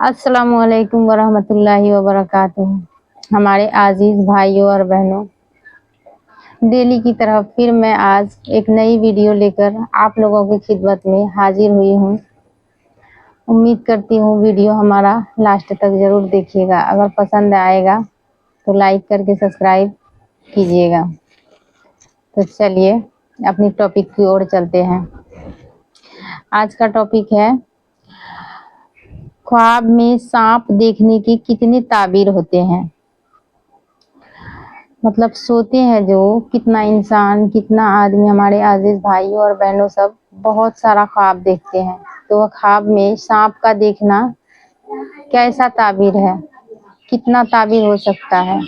अस्सलामुअलैकुम वरहमतुल्लाहि वबरकातुहू। हमारे आजीज भाइयों और बहनों, डेली की तरह फिर मैं आज एक नई वीडियो लेकर आप लोगों की खिदमत में हाजिर हुई हूँ। उम्मीद करती हूँ वीडियो हमारा लास्ट तक ज़रूर देखिएगा। अगर पसंद आएगा तो लाइक करके सब्सक्राइब कीजिएगा। तो चलिए अपनी टॉपिक की ओर चलते हैं। आज का टॉपिक है ख्वाब में सांप देखने की कितने ताबीर होते हैं। मतलब सोते हैं जो कितना इंसान, कितना आदमी, हमारे आजीज भाइयों और बहनों सब बहुत सारा ख्वाब देखते हैं। तो वह ख्वाब में सांप का देखना कैसा ताबीर है, कितना ताबीर हो सकता है।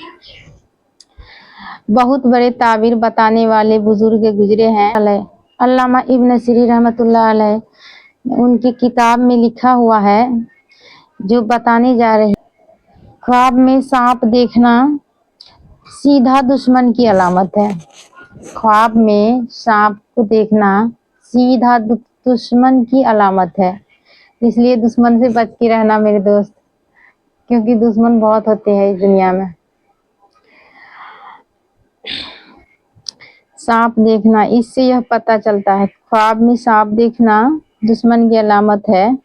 बहुत बड़े ताबीर बताने वाले बुजुर्ग गुजरे हैं। अल्लामा इब्न सीरीन रहमतुल्लाह अलैह, उनकी किताब में लिखा हुआ है जो बताने जा रहे। ख्वाब में सांप देखना सीधा दुश्मन की अलामत है। ख्वाब में सांप को देखना सीधा दुश्मन की अलामत है। इसलिए दुश्मन से बच के रहना मेरे दोस्त, क्योंकि दुश्मन बहुत होते हैं इस दुनिया में। सांप देखना, इससे यह पता चलता है ख्वाब में सांप देखना दुश्मन की अलामत है।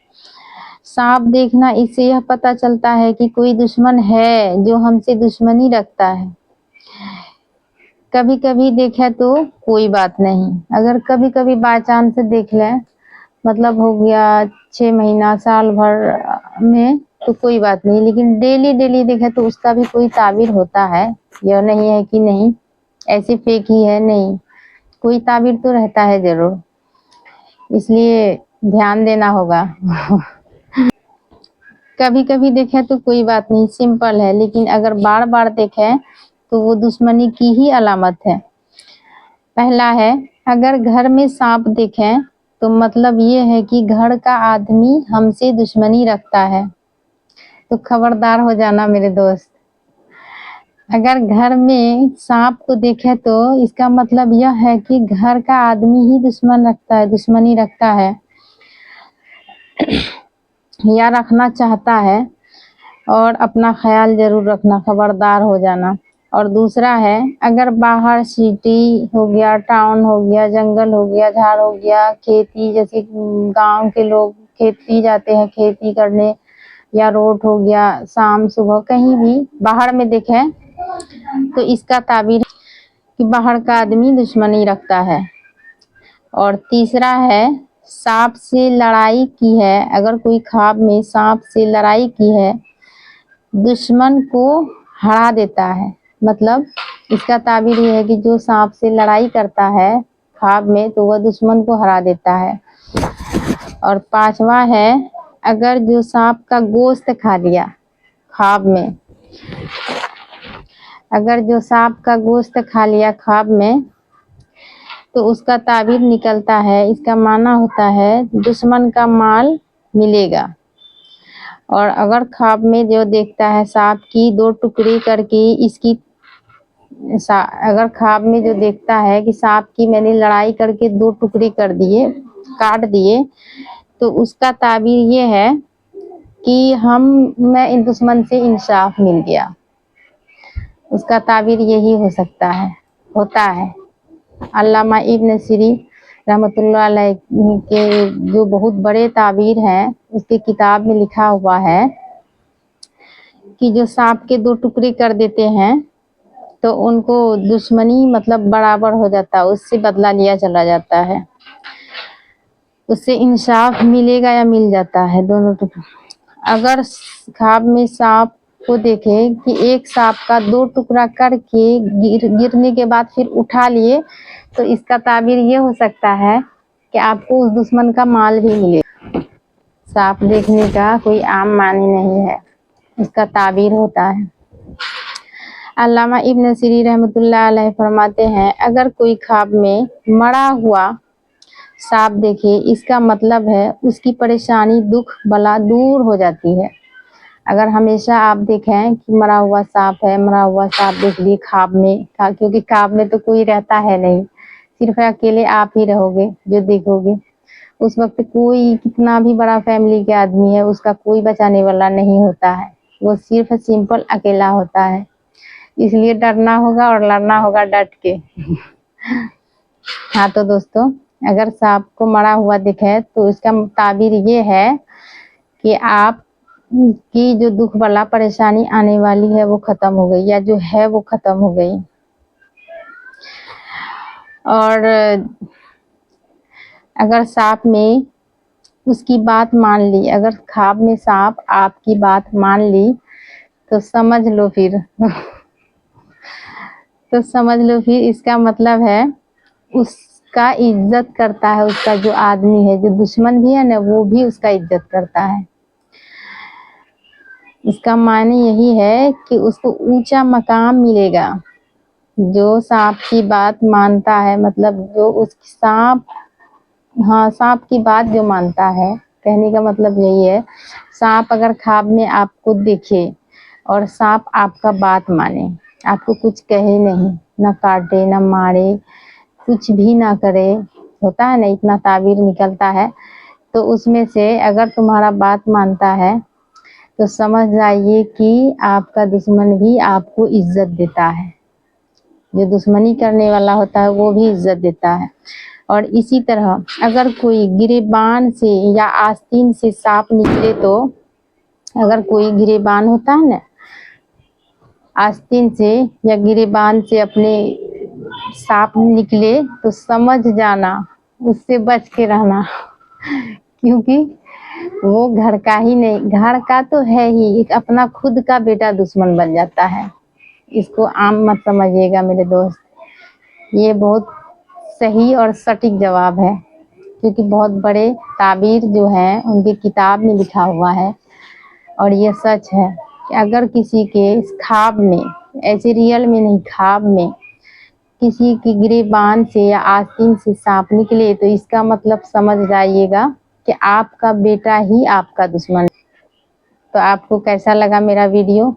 सांप देखना, इससे यह पता चलता है कि कोई दुश्मन है जो हमसे दुश्मनी रखता है। कभी कभी देखे तो कोई बात नहीं, अगर कभी कभी बाय चांस से देख लें, मतलब हो गया 6 महीना साल भर में, तो कोई बात नहीं। लेकिन डेली डेली देखे तो उसका भी कोई ताबीर होता है। यह नहीं है कि नहीं ऐसे फेक ही है, नहीं, कोई ताबीर तो रहता है जरूर, इसलिए ध्यान देना होगा। कभी कभी देखे तो कोई बात नहीं, सिंपल है। लेकिन अगर बार बार देखें तो वो दुश्मनी की ही अलामत है। पहला है, अगर घर में सांप देखें तो मतलब ये है कि घर का आदमी हमसे दुश्मनी रखता है। तो खबरदार हो जाना मेरे दोस्त। अगर घर में सांप को देखे तो इसका मतलब यह है कि घर का आदमी ही दुश्मनी रखता है या रखना चाहता है। और अपना ख्याल जरूर रखना, खबरदार हो जाना। और दूसरा है, अगर बाहर सिटी हो गया, टाउन हो गया, जंगल हो गया, झाड़ हो गया, खेती, जैसे गांव के लोग खेती जाते हैं खेती करने, या रोड हो गया, शाम सुबह कहीं भी बाहर में देखें तो इसका ताबीर कि बाहर का आदमी दुश्मनी रखता है। और तीसरा है, सांप से लड़ाई की है। अगर कोई ख्वाब में सांप से लड़ाई की है, दुश्मन को हरा देता है। मतलब इसका ताबीर ये है कि जो सांप से लड़ाई करता है ख्वाब में, तो वह दुश्मन को हरा देता है। और पांचवा है, अगर जो सांप का गोश्त खा लिया ख्वाब में, अगर जो सांप का गोश्त खा लिया ख्वाब में, तो उसका ताबीर निकलता है, इसका माना होता है दुश्मन का माल मिलेगा। और अगर ख्वाब में जो देखता है सांप की 2 टुकड़ी करके इसकी, अगर ख्वाब में जो देखता है कि सांप की मैंने लड़ाई करके 2 टुकड़ी कर दिए, काट दिए, तो उसका ताबीर ये है कि मैं इन दुश्मन से इंसाफ मिल गया। उसका ताबीर यही हो सकता है, होता है। अल्लामा इब्न सीरीन रहमतुल्लाह अलैह के जो बहुत बड़े ताबीर हैं, उसकी किताब में लिखा हुआ है कि जो सांप के 2 टुकड़े कर देते हैं तो उनको दुश्मनी मतलब बराबर हो जाता है, उससे बदला लिया चला जाता है, उससे इंसाफ मिलेगा या मिल जाता है दोनों टुकड़े। अगर ख्वाब में सांप को देखे कि एक सांप का 2 टुकड़ा करके गिरने के बाद फिर उठा लिए, तो इसका ताबीर ये हो सकता है कि आपको उस दुश्मन का माल भी मिले। सांप देखने का कोई आम मानी नहीं है, इसका ताबीर होता है। अल्लामा इब्न सीरीन रहमतुल्लाह अलैह फरमाते हैं, अगर कोई ख्वाब में मरा हुआ सांप देखे, इसका मतलब है उसकी परेशानी दुख बला दूर हो जाती है। अगर हमेशा आप देखें कि मरा हुआ सांप है, मरा हुआ सांप देख लिए ख्वाब में, क्योंकि ख्वाब में तो कोई रहता है नहीं, सिर्फ अकेले आप ही रहोगे जो देखोगे, उस वक्त कोई कितना भी बड़ा फैमिली के आदमी है, उसका कोई बचाने वाला नहीं होता है, वो सिर्फ सिंपल अकेला होता है। इसलिए डरना होगा और लड़ना होगा डट के। हाँ तो दोस्तों, अगर सांप को मरा हुआ दिखे तो इसका ताबीर ये है कि आप की जो दुख बला परेशानी आने वाली है वो खत्म हो गई, या जो है वो खत्म हो गई। और अगर सांप में उसकी बात मान ली, अगर ख्वाब में सांप आपकी बात मान ली तो समझ लो फिर तो समझ लो फिर इसका मतलब है उसका इज्जत करता है, उसका जो आदमी है, जो दुश्मन भी है ना, वो भी उसका इज्जत करता है। इसका मायने यही है कि उसको ऊंचा मकाम मिलेगा। जो सांप की बात मानता है, मतलब जो उस सांप, हाँ सांप की बात जो मानता है, कहने का मतलब यही है, सांप अगर ख्वाब में आपको दिखे और सांप आपका बात माने, आपको कुछ कहे नहीं, ना काटे ना मारे, कुछ भी ना करे, होता है ना, इतना ताबीर निकलता है, तो उसमें से अगर तुम्हारा बात मानता है तो समझ जाइए कि आपका दुश्मन भी आपको इज्जत देता है। जो दुश्मनी करने वाला होता है वो भी इज्जत देता है। और इसी तरह अगर कोई गिरेबान से या आस्तीन से सांप निकले, तो अगर कोई गिरेबान होता है ना, आस्तीन से या गिरेबान से अपने सांप निकले तो समझ जाना, उससे बच के रहना, क्योंकि वो घर का ही नहीं, घर का तो है ही, एक अपना खुद का बेटा दुश्मन बन जाता है। इसको आम मत समझिएगा मेरे दोस्त, ये बहुत सही और सटीक जवाब है, क्योंकि बहुत बड़े ताबीर जो हैं उनकी किताब में लिखा हुआ है। और ये सच है कि अगर किसी के ख्वाब में, ऐसे रियल में नहीं, ख्वाब में किसी की गिरेबान से या आस्तीन से सांप निकले, तो इसका मतलब समझ जाइएगा कि आपका बेटा ही आपका दुश्मन। तो आपको कैसा लगा मेरा वीडियो?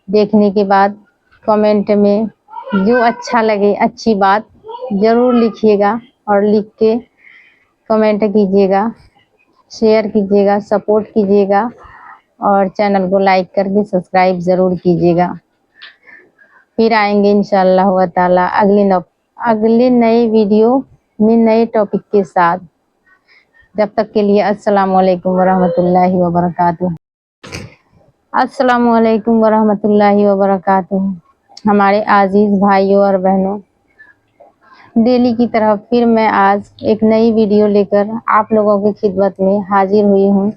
देखने के बाद कमेंट में जो अच्छा लगे, अच्छी बात ज़रूर लिखिएगा, और लिख के कमेंट कीजिएगा, शेयर कीजिएगा, सपोर्ट कीजिएगा, और चैनल को लाइक करके सब्सक्राइब ज़रूर कीजिएगा। फिर आएंगे इंशाअल्लाह व ताला अगले नए वीडियो में नए टॉपिक के साथ। जब तक के लिए अस्सलामु अलैकुम वरहमतुल्लाहि वबरकातुहू। अस्सलामु अलैकुम वरहमतुल्लाहि वबरकातुहू। हमारे आजीज़ भाइयों और बहनों, डेली की तरह फिर मैं आज एक नई वीडियो लेकर आप लोगों की खिदमत में हाजिर हुई हूँ।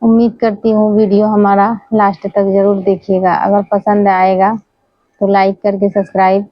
उम्मीद करती हूँ वीडियो हमारा लास्ट तक ज़रूर देखिएगा। अगर पसंद आएगा तो लाइक करके सब्सक्राइब